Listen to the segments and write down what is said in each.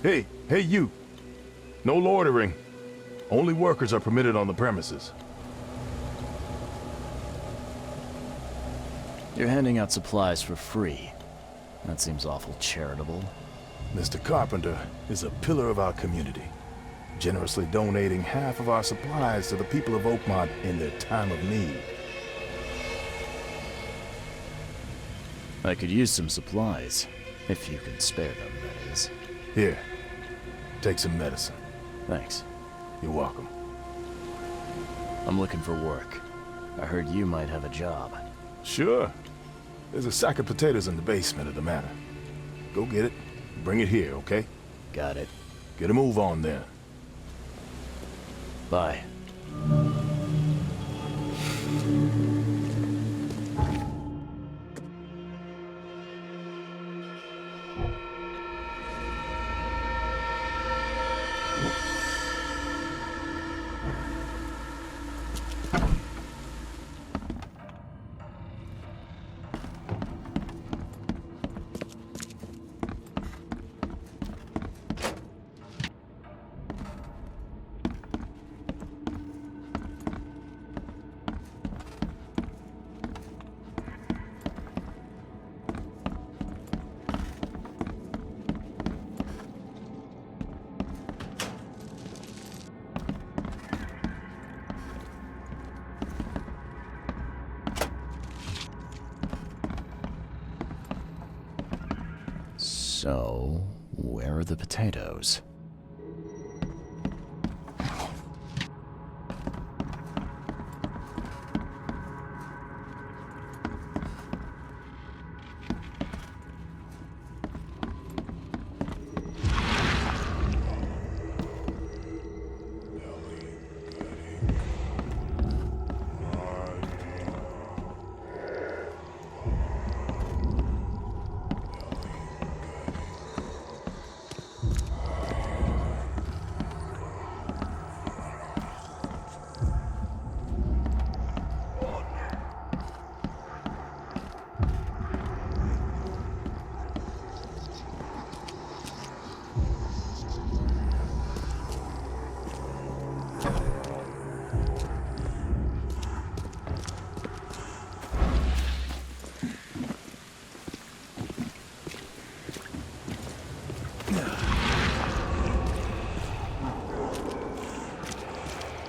Hey you! No loitering. Only workers are permitted on the premises. You're handing out supplies for free. That seems awful charitable. Mr. Carpenter is a pillar of our community, generously donating half of our supplies to the people of Oakmont in their time of need. I could use some supplies, if you can spare them, that is. Here, take some medicine. Thanks. You're welcome. I'm looking for work. I heard you might have a job. Sure. There's a sack of potatoes in the basement of the manor. Go get it. Bring it here, okay? Got it. Get a move on then. Bye. So, where are the potatoes?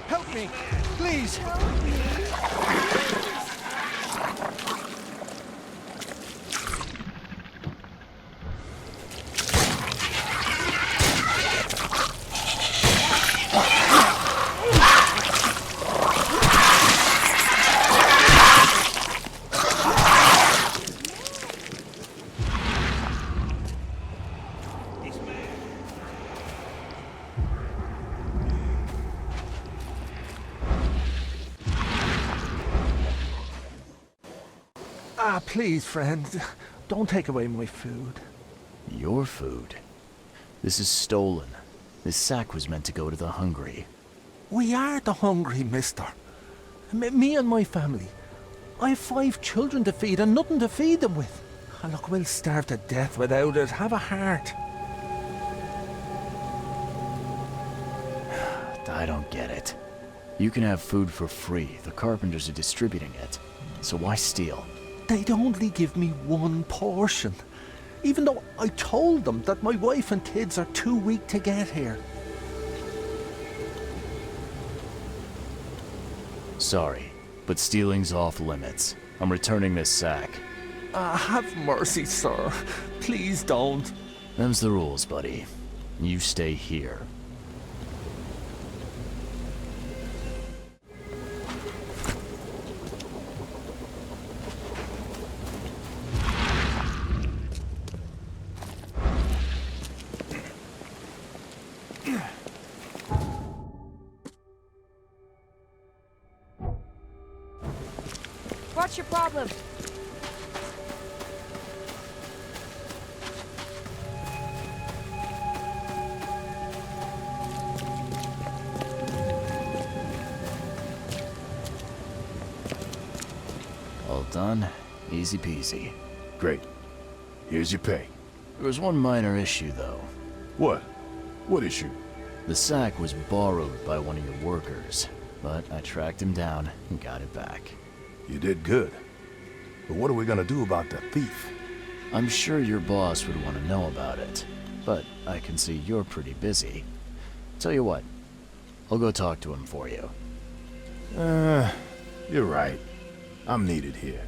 Help me! Please! Help me. Ah, please, friend. Don't take away my food. Your food? This is stolen. This sack was meant to go to the hungry. We are the hungry, mister. Me and my family. I have 5 children to feed and nothing to feed them with. And look, we'll starve to death without it. Have a heart. I don't get it. You can have food for free. The carpenters are distributing it. So why steal? They'd only give me 1 portion. Even though I told them that my wife and kids are too weak to get here. Sorry, but stealing's off limits. I'm returning this sack. Have mercy, sir. Please don't. Them's the rules, buddy. You stay here. What's your problem? All done. Easy peasy. Great. Here's your pay. There was one minor issue, though. What? What issue? The sack was borrowed by one of your workers, but I tracked him down and got it back. You did good. But what are we gonna do about the thief? I'm sure your boss would want to know about it, but I can see you're pretty busy. Tell you what, I'll go talk to him for you. You're right. I'm needed here.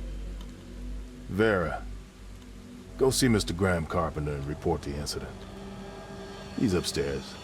Vera, go see Mr. Graham Carpenter and report the incident. He's upstairs.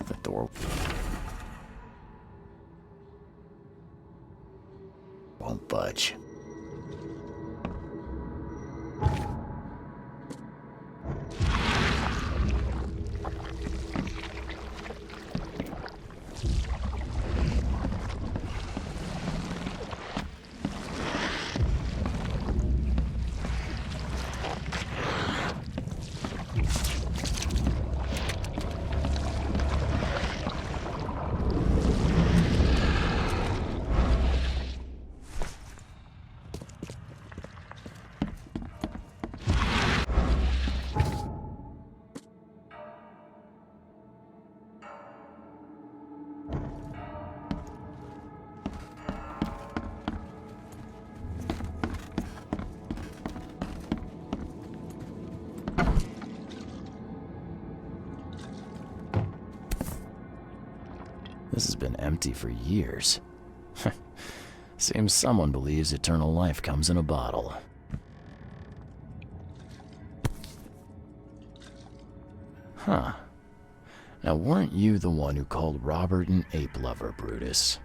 The door won't budge. This has been empty for years. Seems someone believes eternal life comes in a bottle. Huh. Now, weren't you the one who called Robert an ape lover, Brutus?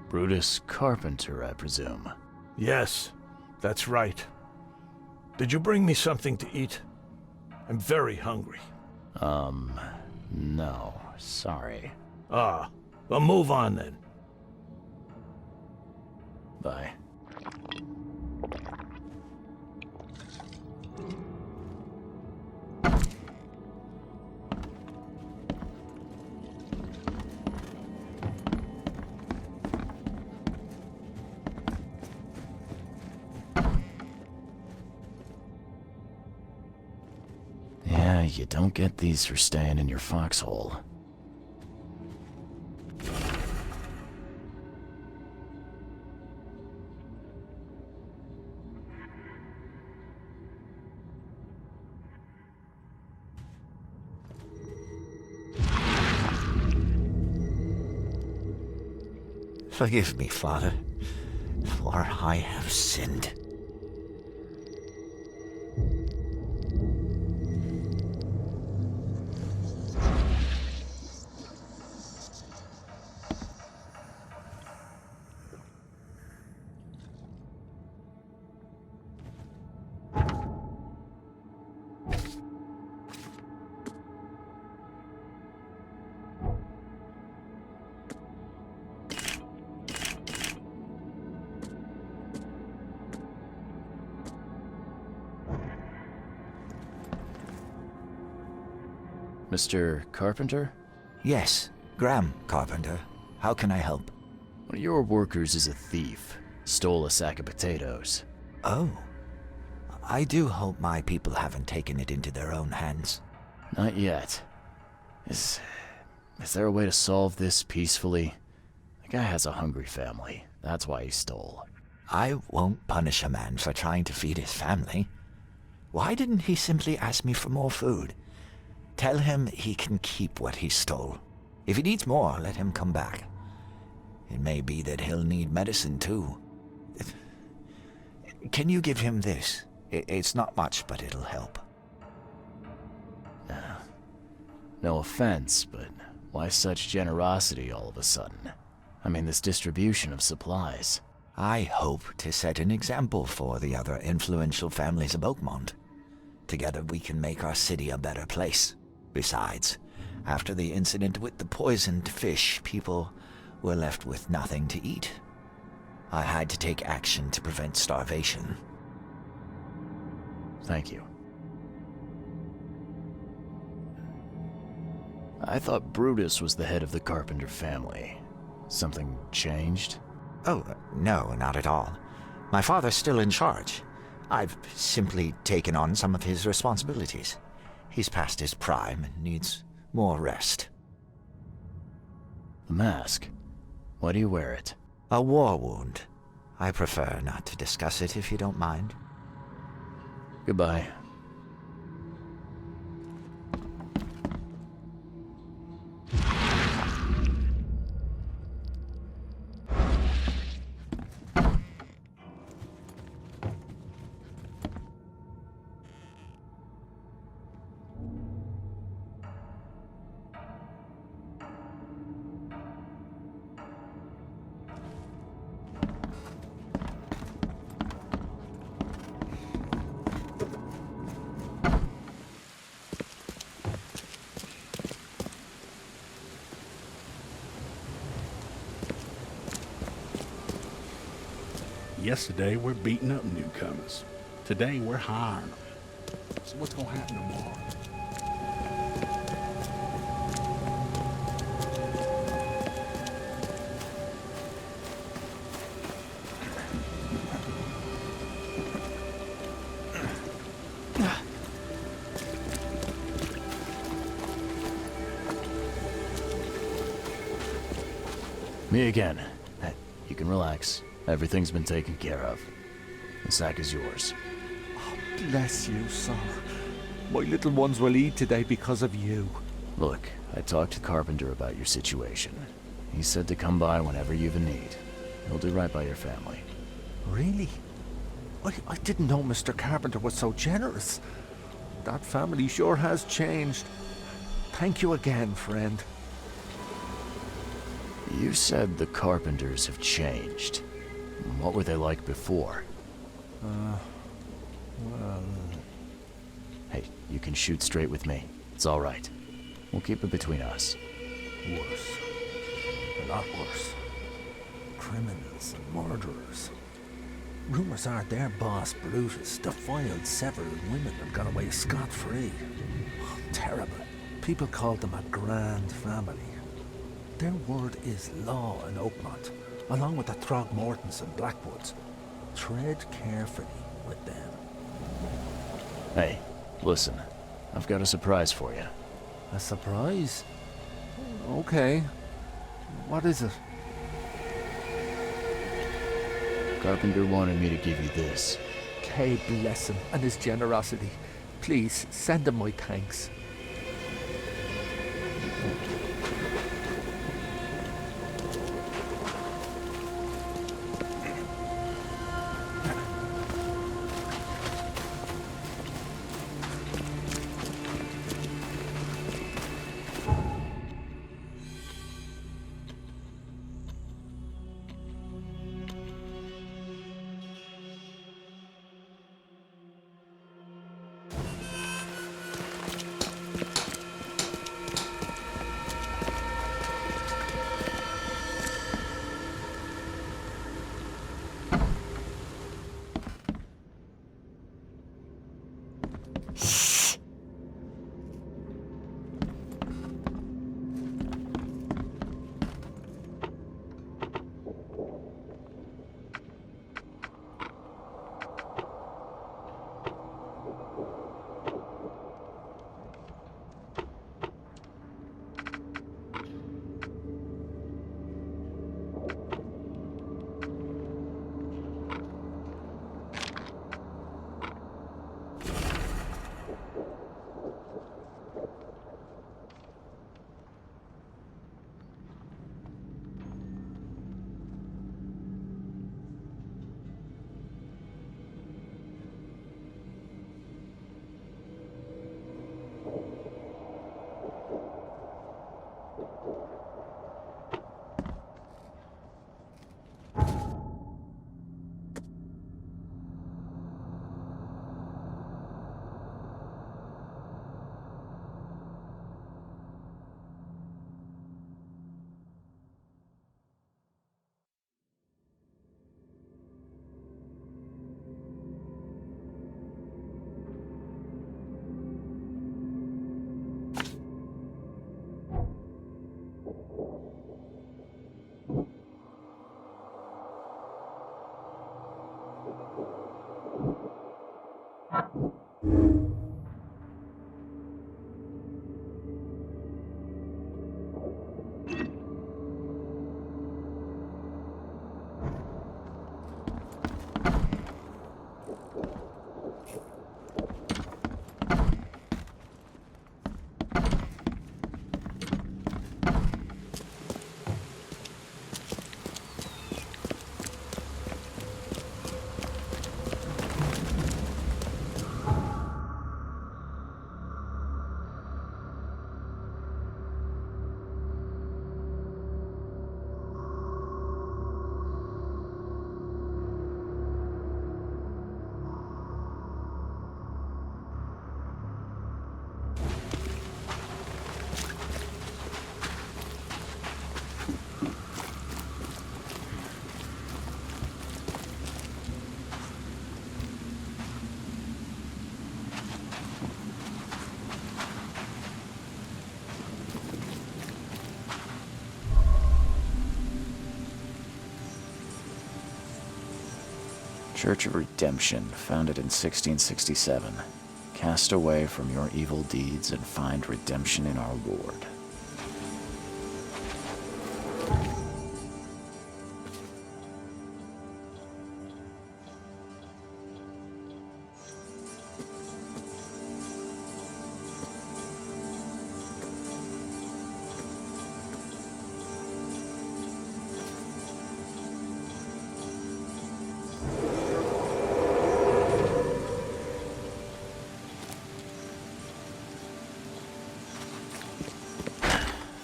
Brutus Carpenter, I presume. Yes, that's right. Did you bring me something to eat? I'm very hungry. No, sorry. Ah, well, move on then. Bye. Yeah, you don't get these for staying in your foxhole. Forgive me, Father, for I have sinned. Mr. Carpenter? Yes, Graham Carpenter. How can I help? One of your workers is a thief. Stole a sack of potatoes. Oh. I do hope my people haven't taken it into their own hands. Not yet. Is there a way to solve this peacefully? The guy has a hungry family. That's why he stole. I won't punish a man for trying to feed his family. Why didn't he simply ask me for more food? Tell him he can keep what he stole. If he needs more, let him come back. It may be that he'll need medicine too. Can you give him this? It's not much, but it'll help. No offense, but why such generosity all of a sudden? I mean, this distribution of supplies. I hope to set an example for the other influential families of Oakmont. Together we can make our city a better place. Besides, after the incident with the poisoned fish, people were left with nothing to eat. I had to take action to prevent starvation. Thank you. I thought Brutus was the head of the Carpenter family. Something changed? Oh, no, not at all. My father's still in charge. I've simply taken on some of his responsibilities. He's past his prime and needs more rest. The mask. Why do you wear it? A war wound. I prefer not to discuss it if you don't mind. Goodbye. Yesterday, we're beating up newcomers. Today, we're hiring them. So what's gonna happen tomorrow? Me again. You can relax. Everything's been taken care of. The sack is yours. Bless you, sir. My little ones will eat today because of you. Look, I talked to Carpenter about your situation. He said to come by whenever you've a need. He'll do right by your family. Really? I didn't know Mr. Carpenter was so generous. That family sure has changed. Thank you again, friend. You said the Carpenters have changed. What were they like before? Well... Hey, you can shoot straight with me. It's all right. We'll keep it between us. worse. A lot worse. Criminals and murderers. Rumors are their boss, Brutus, defiled several women and got away scot-free. Oh, terrible. People called them a grand family. Their word is law in Oakmont, along with the Throgmortons and Blackwoods. Tread carefully with them. Hey, listen. I've got a surprise for you. A surprise? Okay. What is it? Carpenter wanted me to give you this. Kay bless him and his generosity. Please, send him my thanks. Church of Redemption, founded in 1667. Cast away from your evil deeds and find redemption in our Lord.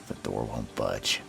The door won't budge.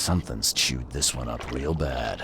Something's chewed this one up real bad.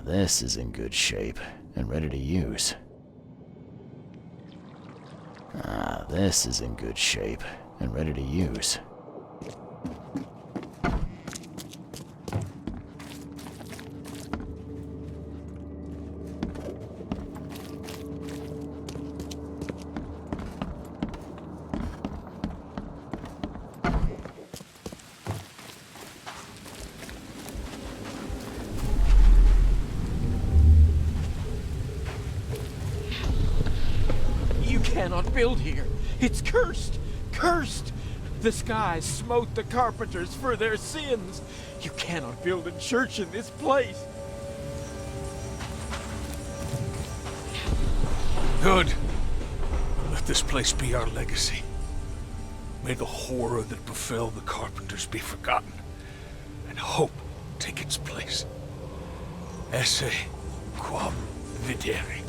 This is in good shape and ready to use. This is in good shape and ready to use. You cannot build here. It's cursed. Cursed. The skies smote the carpenters for their sins. You cannot build a church in this place. Good. Let this place be our legacy. May the horror that befell the carpenters be forgotten, and hope take its place. Esse quam videre.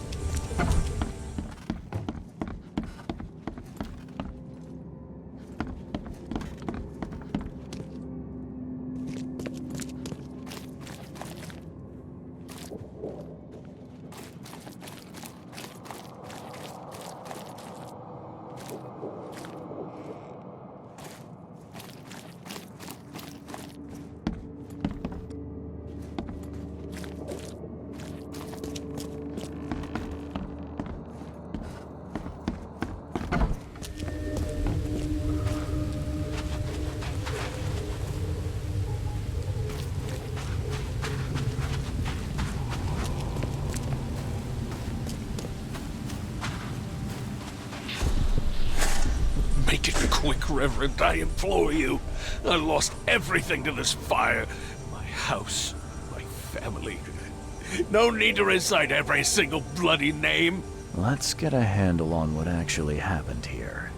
Make it quick, Reverend, I implore you. I lost everything to this fire. My house, my family. No need to recite every single bloody name. Let's get a handle on what actually happened here.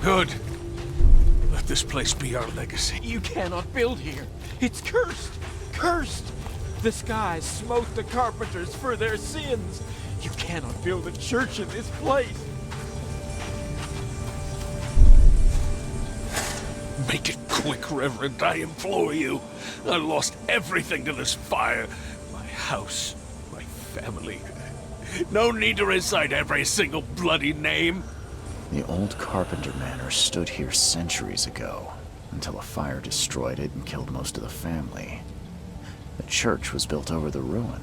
Good. Let this place be our legacy. You cannot build here. It's cursed. Cursed. The skies smote the carpenters for their sins. You cannot build a church in this place. Make it quick, Reverend, I implore you. I lost everything to this fire. My house, my family. No need to recite every single bloody name. The old Carpenter Manor stood here centuries ago, until a fire destroyed it and killed most of the family. The church was built over the ruin.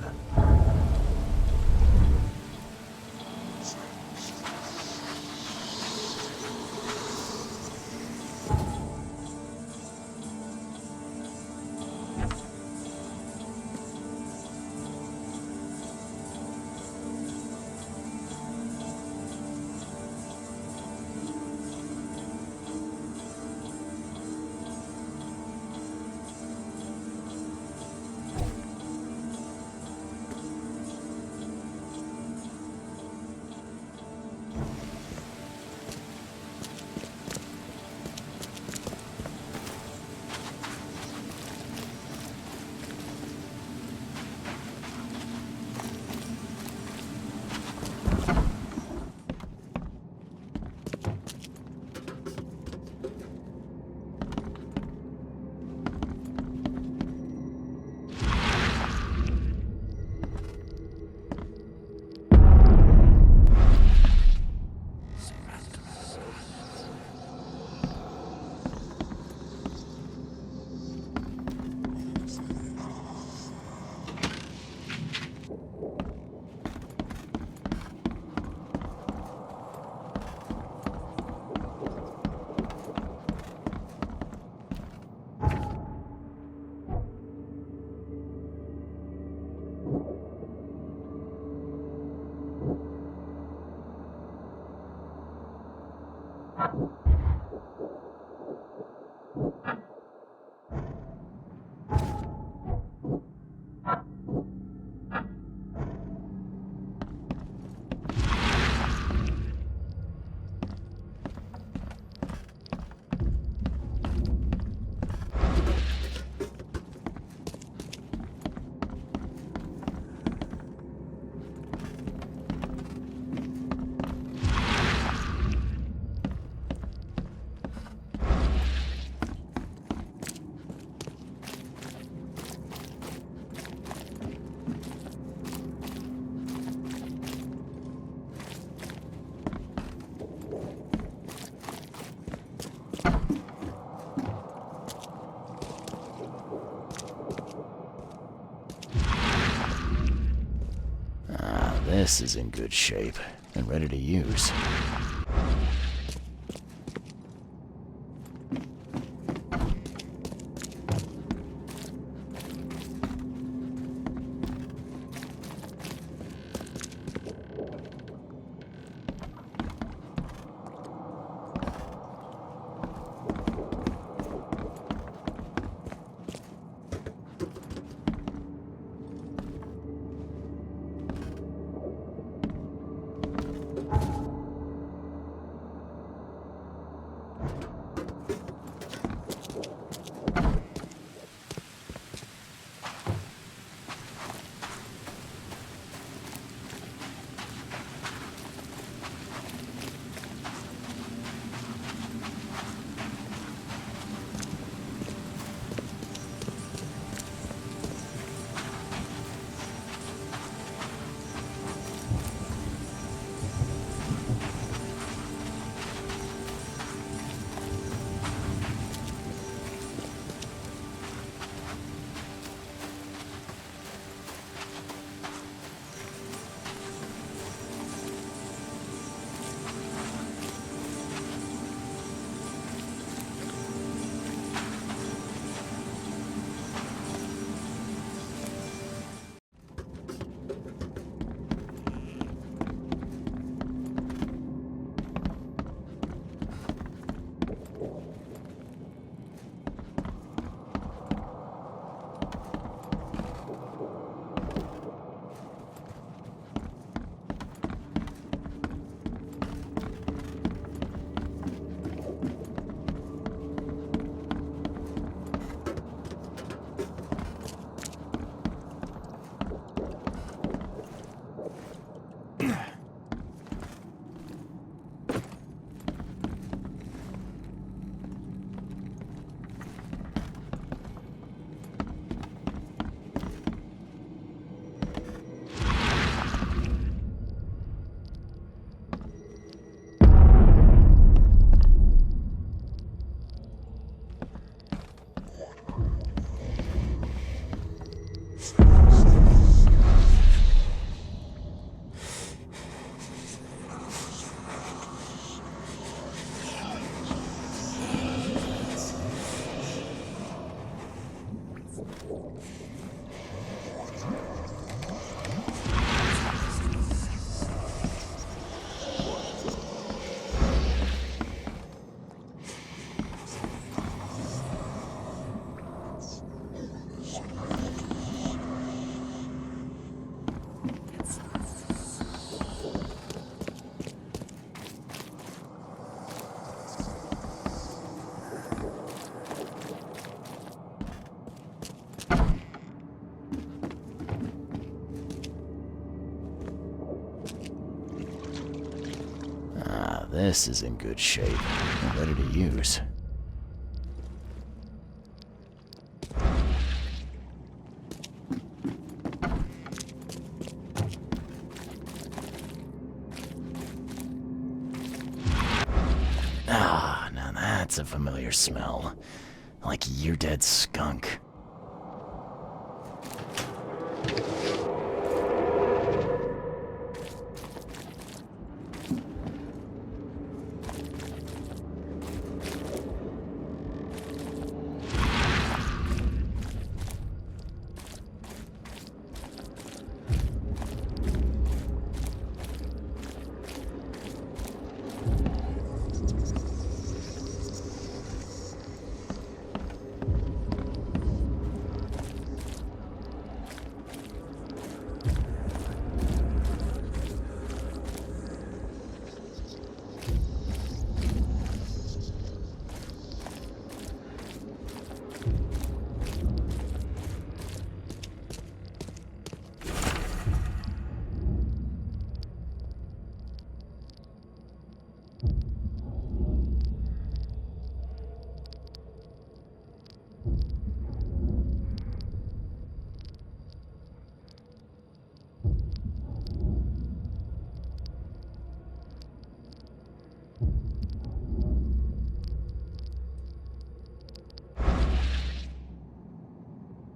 this is in good shape and ready to use. This is in good shape and ready to use. Ah, now that's a familiar smell. Like year-dead skunk.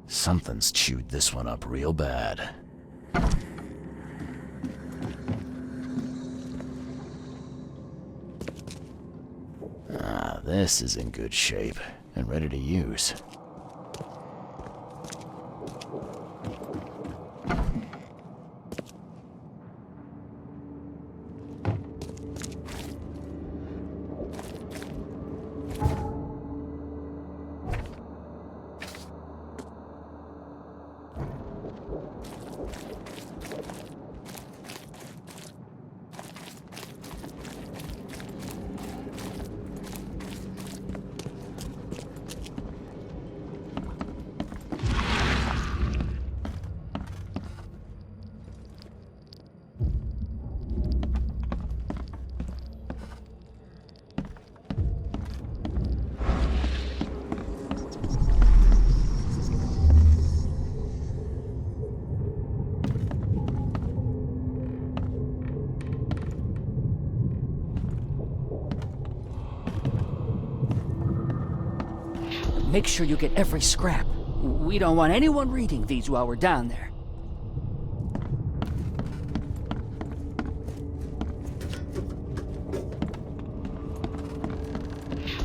Something's chewed this one up real bad. This is in good shape and ready to use. Make sure you get every scrap. We don't want anyone reading these while we're down there.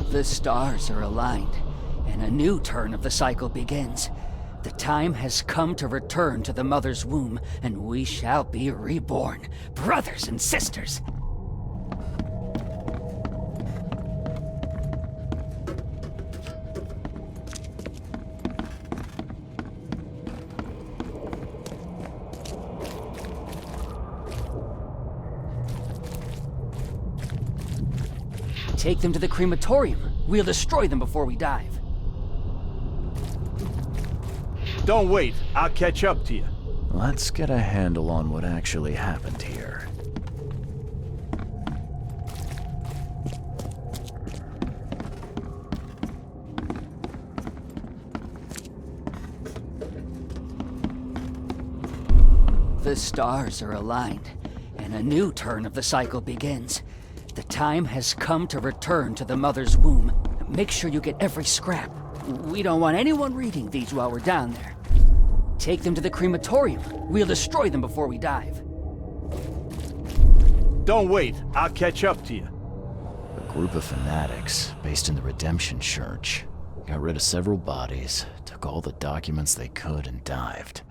The stars are aligned, and a new turn of the cycle begins. The time has come to return to the mother's womb, and we shall be reborn, brothers and sisters. Take them to the crematorium. We'll destroy them before we dive. Don't wait. I'll catch up to you. Let's get a handle on what actually happened here. The stars are aligned, and a new turn of the cycle begins. The time has come to return to the mother's womb. Make sure you get every scrap. We don't want anyone reading these while we're down there. Take them to the crematorium. We'll destroy them before we dive. Don't wait. I'll catch up to you. A group of fanatics, based in the Redemption Church, got rid of several bodies, took all the documents they could, and dived.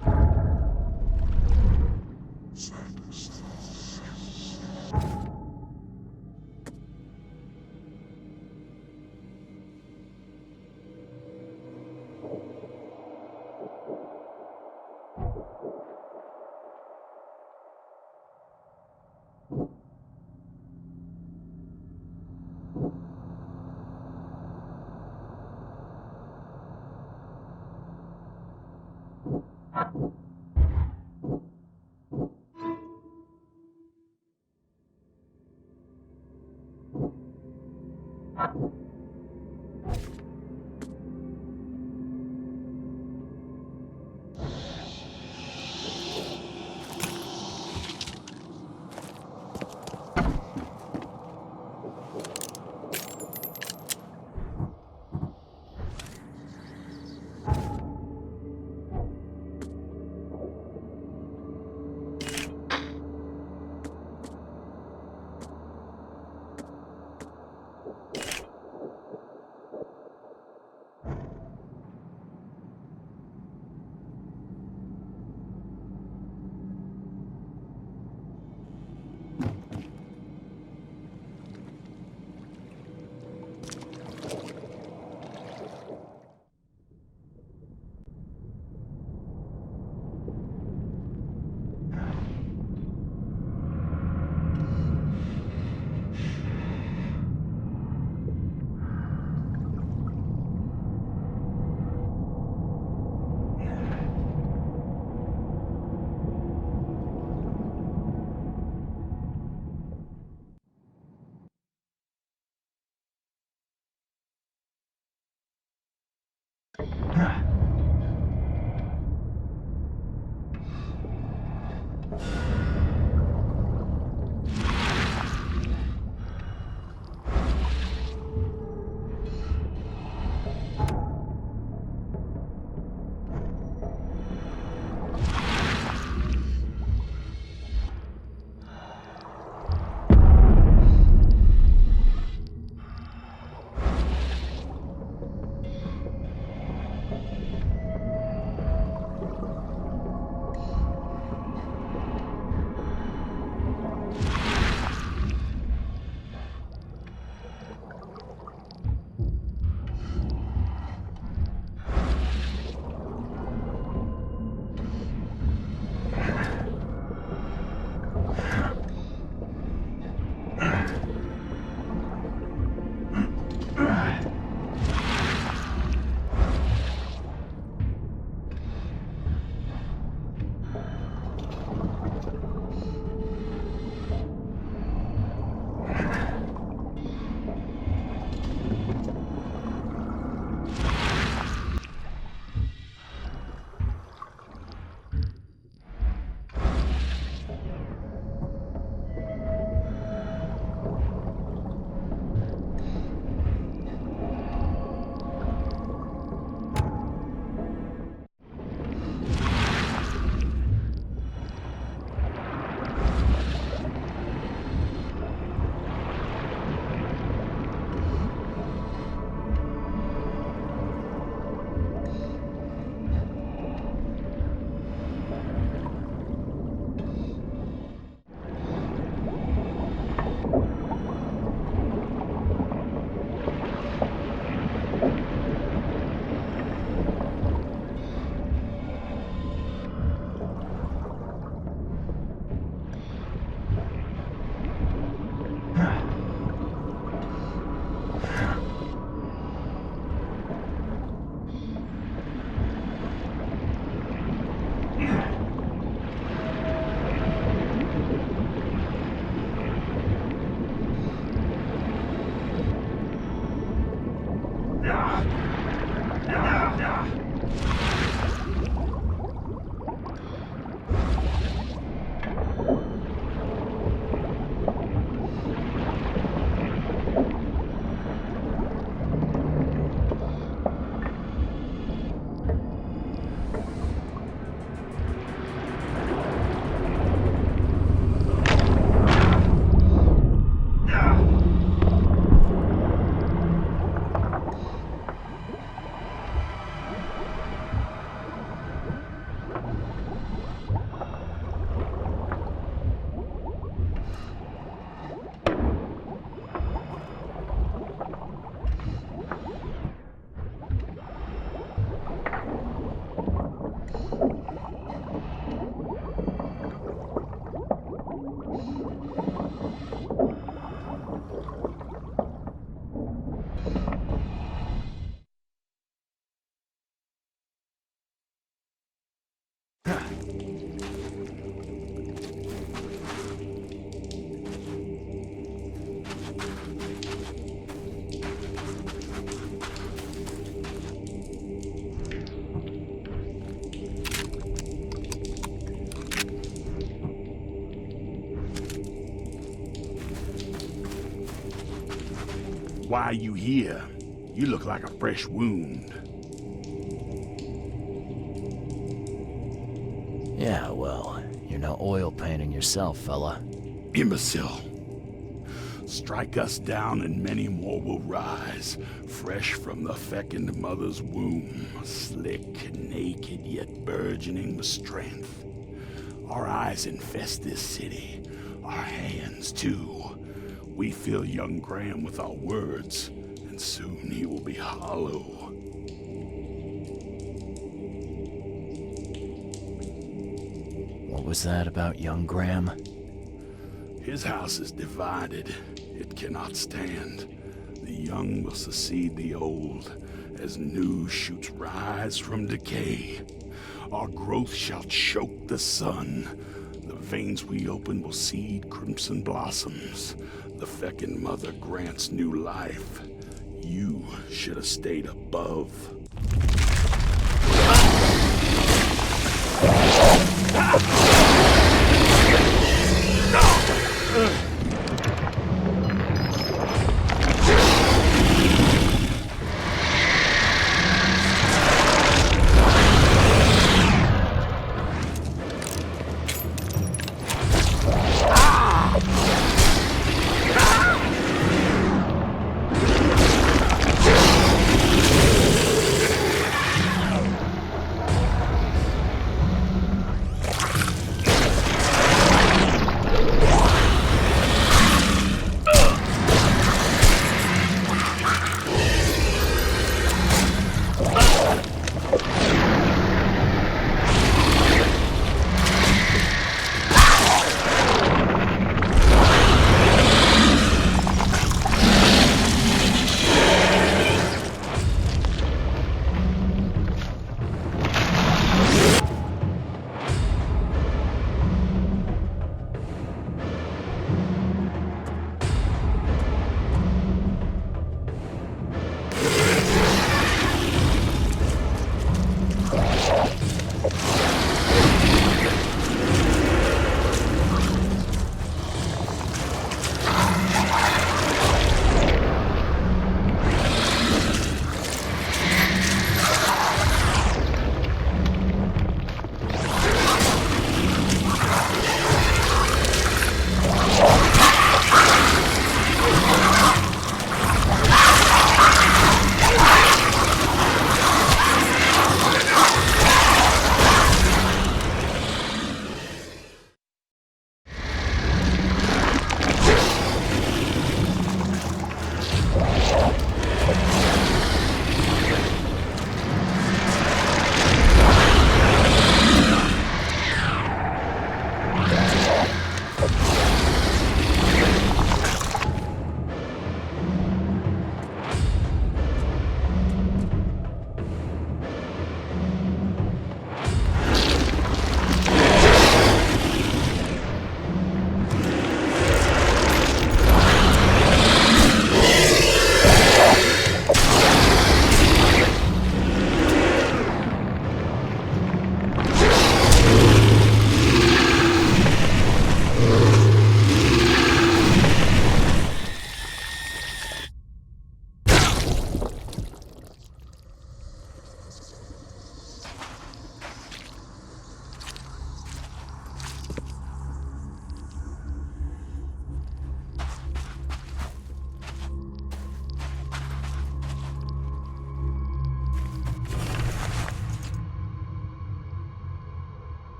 Why are you here? You look like a fresh wound. Yeah, well, you're no oil painting yourself, fella. Imbecile. Strike us down and many more will rise, fresh from the fecund mother's womb, slick, naked, yet burgeoning with strength. Our eyes infest this city, our hands too. We fill young Graham with our words, and soon he will be hollow. What was that about young Graham? His house is divided. It cannot stand. The young will succeed the old, as new shoots rise from decay. Our growth shall choke the sun. The veins we open will seed crimson blossoms. The fecund mother grants new life. You should have stayed above.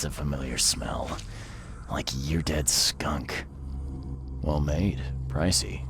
That's a familiar smell. Like year-dead skunk. Well made. Pricey.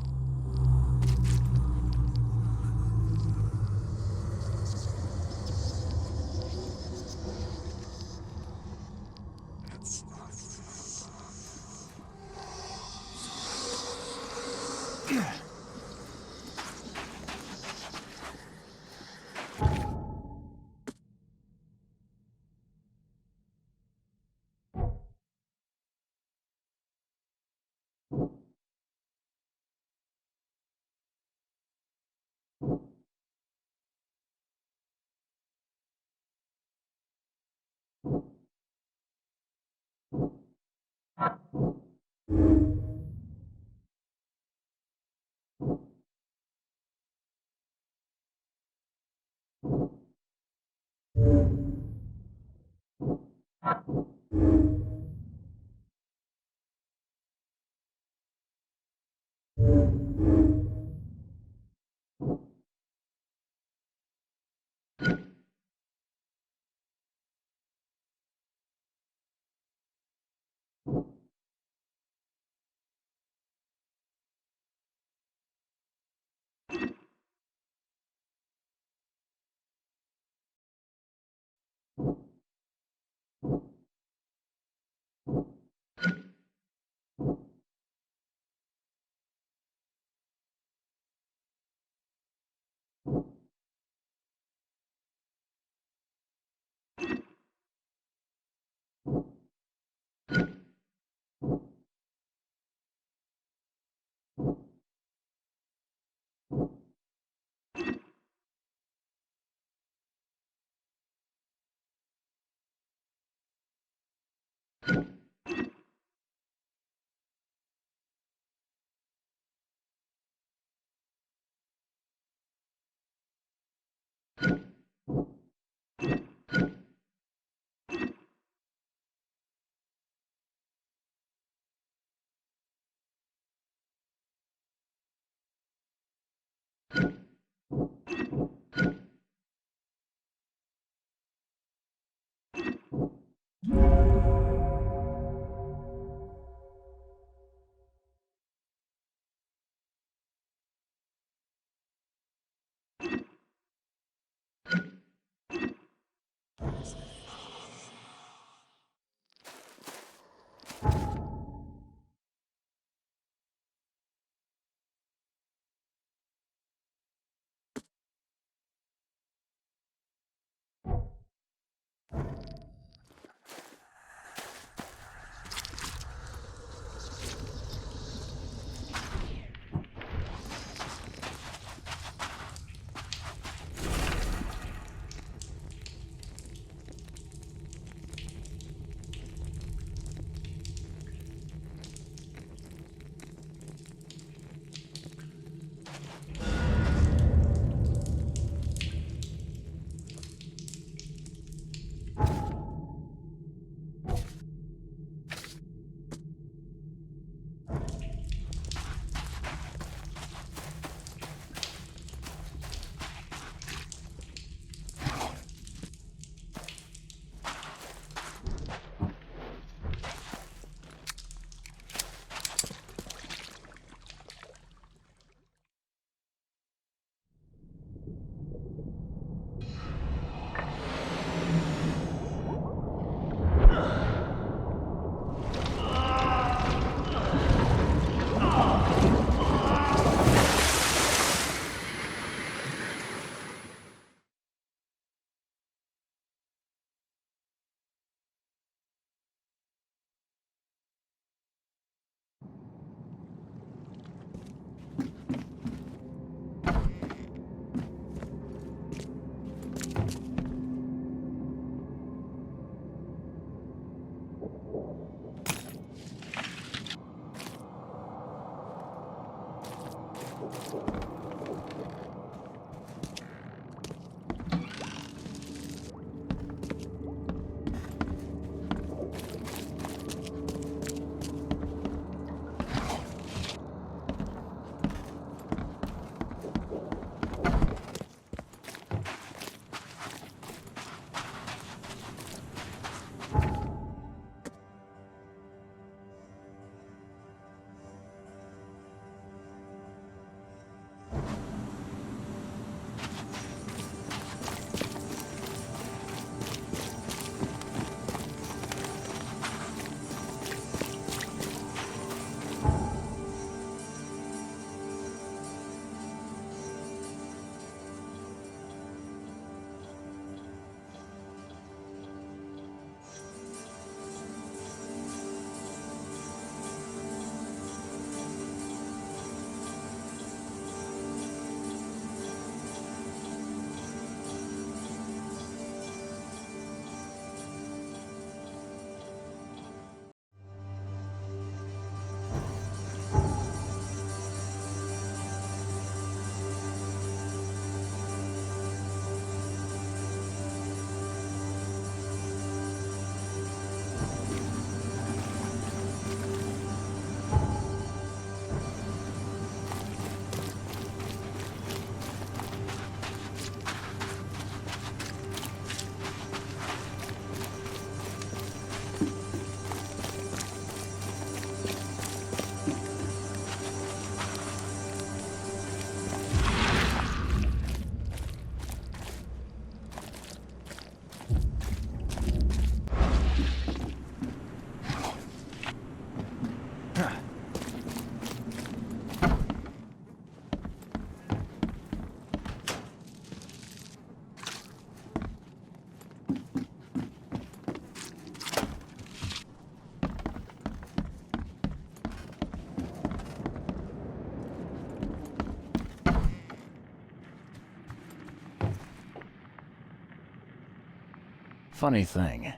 Funny thing,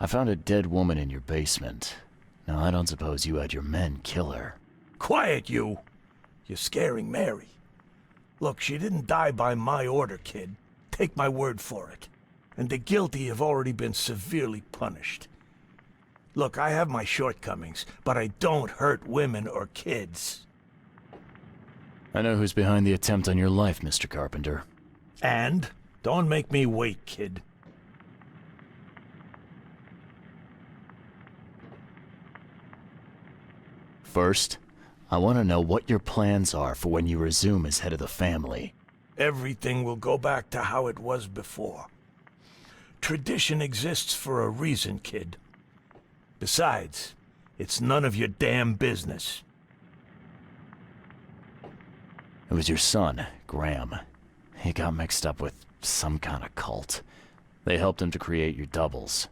I found a dead woman in your basement. Now, I don't suppose you had your men kill her. Quiet, you! You're scaring Mary. Look, she didn't die by my order, kid. Take my word for it. And the guilty have already been severely punished. Look, I have my shortcomings, but I don't hurt women or kids. I know who's behind the attempt on your life, Mr. Carpenter. And? Don't make me wait, kid. First, I want to know what your plans are for when you resume as head of the family. Everything will go back to how it was before. Tradition exists for a reason, kid. Besides, it's none of your damn business. It was your son, Graham. He got mixed up with some kind of cult. They helped him to create your doubles.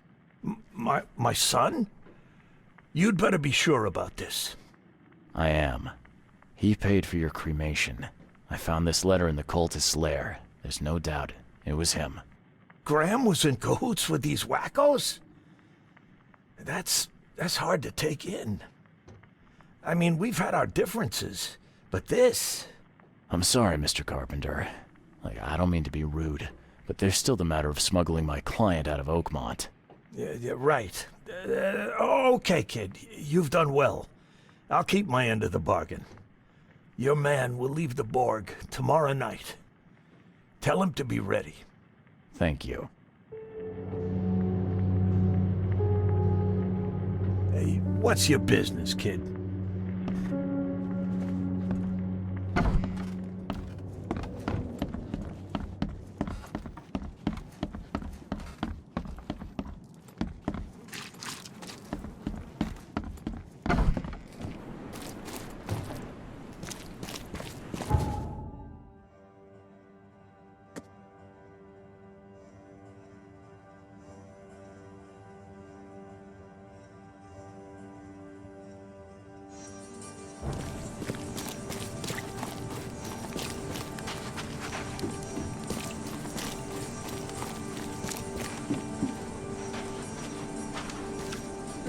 My son? You'd better be sure about this. I am. He paid for your cremation. I found this letter in the cultist's lair. There's no doubt it was him. Graham was in cahoots with these wackos? That's hard to take in. I mean, we've had our differences, but this... I'm sorry, Mr. Carpenter. I don't mean to be rude, but there's still the matter of smuggling my client out of Oakmont. Yeah, right. Okay, kid. You've done well. I'll keep my end of the bargain. Your man will leave the Borg tomorrow night. Tell him to be ready. Thank you. Hey, what's your business, kid?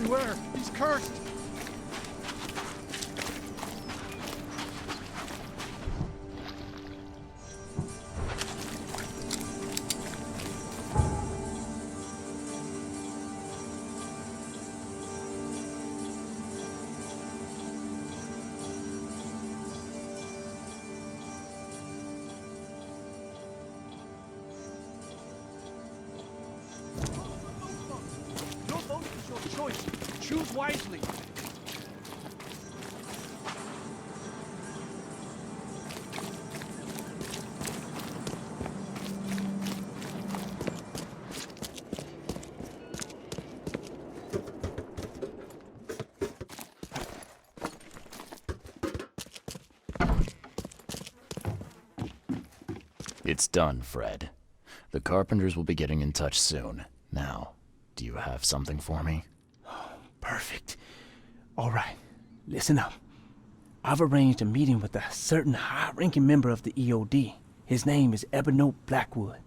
Beware! He's cursed! Your vote is your choice. Choose wisely. It's done, Fred. The Carpenters will be getting in touch soon. Now, do you have something for me? Perfect. All right, listen up. I've arranged a meeting with a certain high-ranking member of the EOD. His name is Ebony Blackwood.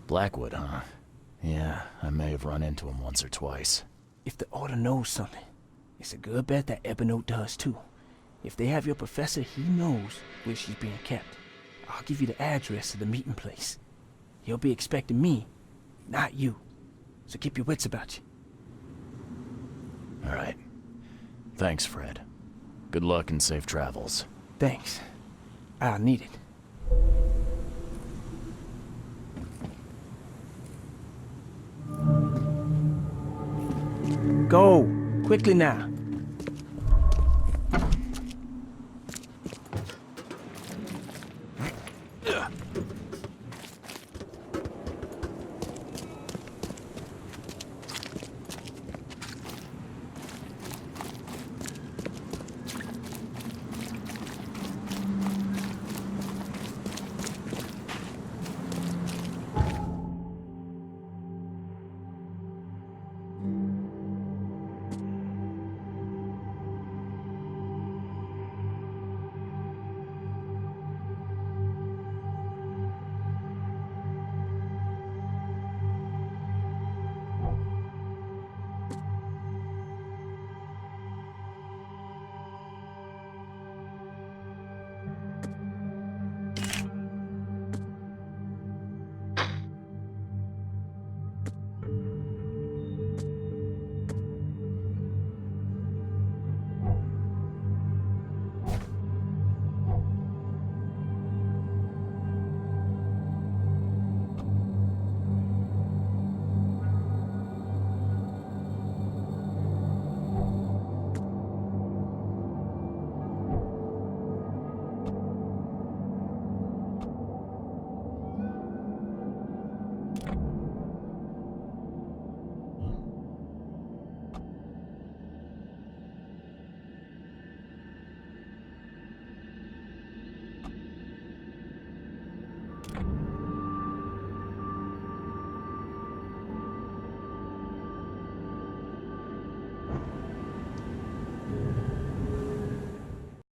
Blackwood, huh? Yeah, I may have run into him once or twice. If the Order knows something, it's a good bet that Ebony does too. If they have your professor, he knows where she's being kept. I'll give you the address of the meeting place. He'll be expecting me, not you. So keep your wits about you. All right. Thanks, Fred. Good luck and safe travels. Thanks. I'll need it. Go! Quickly now.